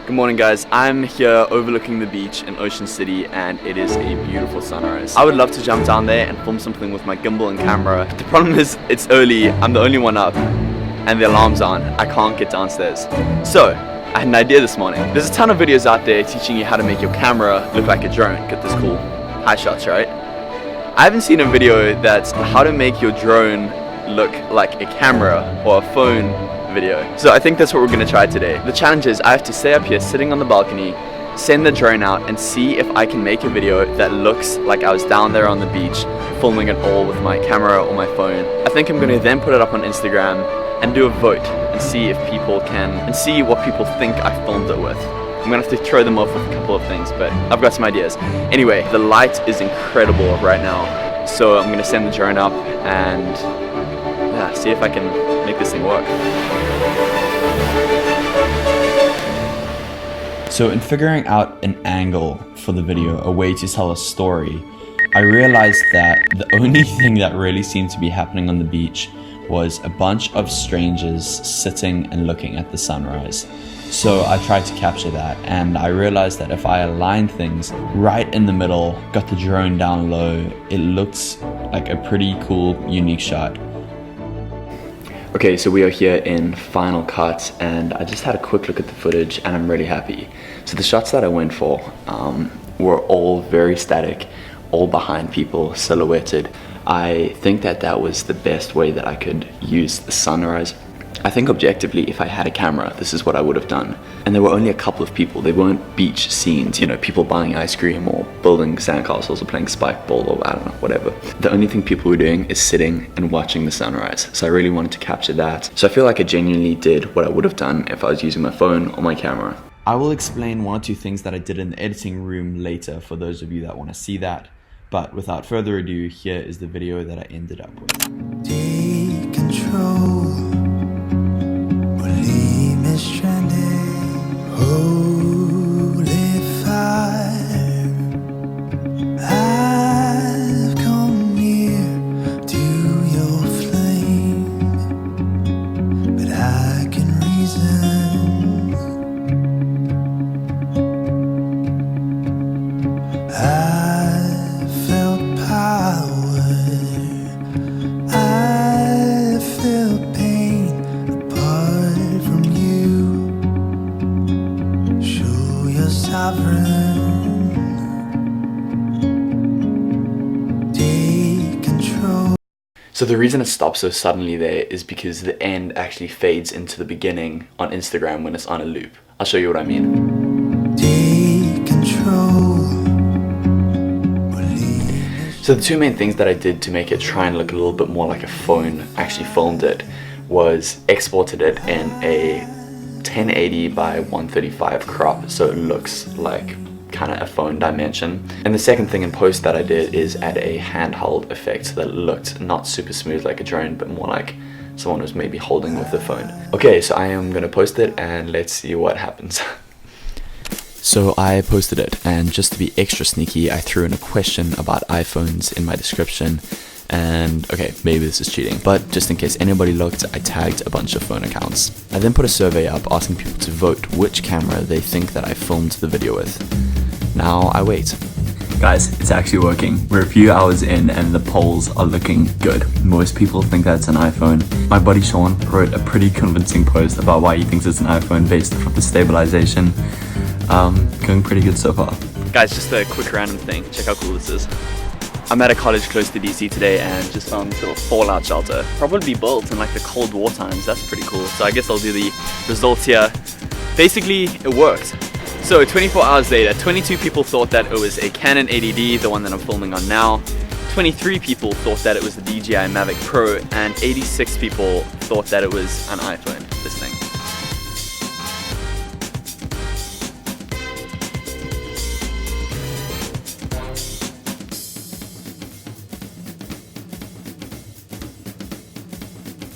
Good morning guys, I'm here overlooking the beach in Ocean City and it is a beautiful sunrise. I would love to jump down there and film something with my gimbal and camera. The problem is it's early, I'm the only one up and the alarm's on. I can't get downstairs. So, I had an idea this morning. There's a ton of videos out there teaching you how to make your camera look like a drone. Get this cool high shots, right? I haven't seen a video that's how to make your drone look like a camera or a phone video. So I think that's what we're gonna try today. The challenge is I have to stay up here sitting on the balcony, send the drone out and see if I can make a video that looks like I was down there on the beach filming it all with my camera or my phone. I think I'm gonna then put it up on Instagram and do a vote and see if people can, and see what people think I filmed it with. I'm gonna have to throw them off with a couple of things, but I've got some ideas. Anyway, the light is incredible right now, so I'm gonna send the drone up and yeah, see if I can make this thing work. So in figuring out an angle for the video, a way to tell a story, I realized that the only thing that really seemed to be happening on the beach was a bunch of strangers sitting and looking at the sunrise. So I tried to capture that, and I realized that if I aligned things right in the middle, got the drone down low, it looked like a pretty cool, unique shot. Okay, so we are here in Final Cut and I just had a quick look at the footage and I'm really happy. So the shots that I went for were all very static, all behind people, silhouetted. I think that that was the best way that I could use the sunrise. I think objectively, if I had a camera, this is what I would have done. And there were only a couple of people. They weren't beach scenes, you know, people buying ice cream or building sandcastles or playing spike ball or I don't know, whatever. The only thing people were doing is sitting and watching the sunrise. So I really wanted to capture that. So I feel like I genuinely did what I would have done if I was using my phone or my camera. I will explain one or two things that I did in the editing room later for those of you that want to see that. But without further ado, here is the video that I ended up with. Take control. Stranded, holy fire. I've come near to your flame, but I can reason. I felt power. I felt pain apart from you. Sovereign, take control. So the reason it stops so suddenly there is because the end actually fades into the beginning on Instagram when it's on a loop. I'll show you what I mean. Take control. So the two main things that I did to make it try and look a little bit more like a phone actually filmed it was exported it in a 1080 by 135 crop, so it looks like kind of a phone dimension. And the second thing in post that I did is add a handheld effect so that it looked not super smooth like a drone, but more like someone was maybe holding with the phone. Okay, so I am gonna post it and let's see what happens. So I posted it, and just to be extra sneaky, I threw in a question about iPhones in my description. And okay, maybe this is cheating, but just in case anybody looked, I tagged a bunch of phone accounts. I then put a survey up asking people to vote which camera they think that I filmed the video with. Now I wait. Guys, it's actually working. We're a few hours in and the polls are looking good. Most people think that it's an iPhone. My buddy Sean wrote a pretty convincing post about why he thinks it's an iPhone based off the stabilization. Going pretty good so far. Guys, just a quick random thing. Check how cool this is. I'm at a college close to DC today and just found this little fallout shelter. Probably built in like the Cold War times. That's pretty cool. So I guess I'll do the results here. Basically, it worked. So 24 hours later, 22 people thought that it was a Canon 80D, the one that I'm filming on now. 23 people thought that it was the DJI Mavic Pro, and 86 people thought that it was an iPhone.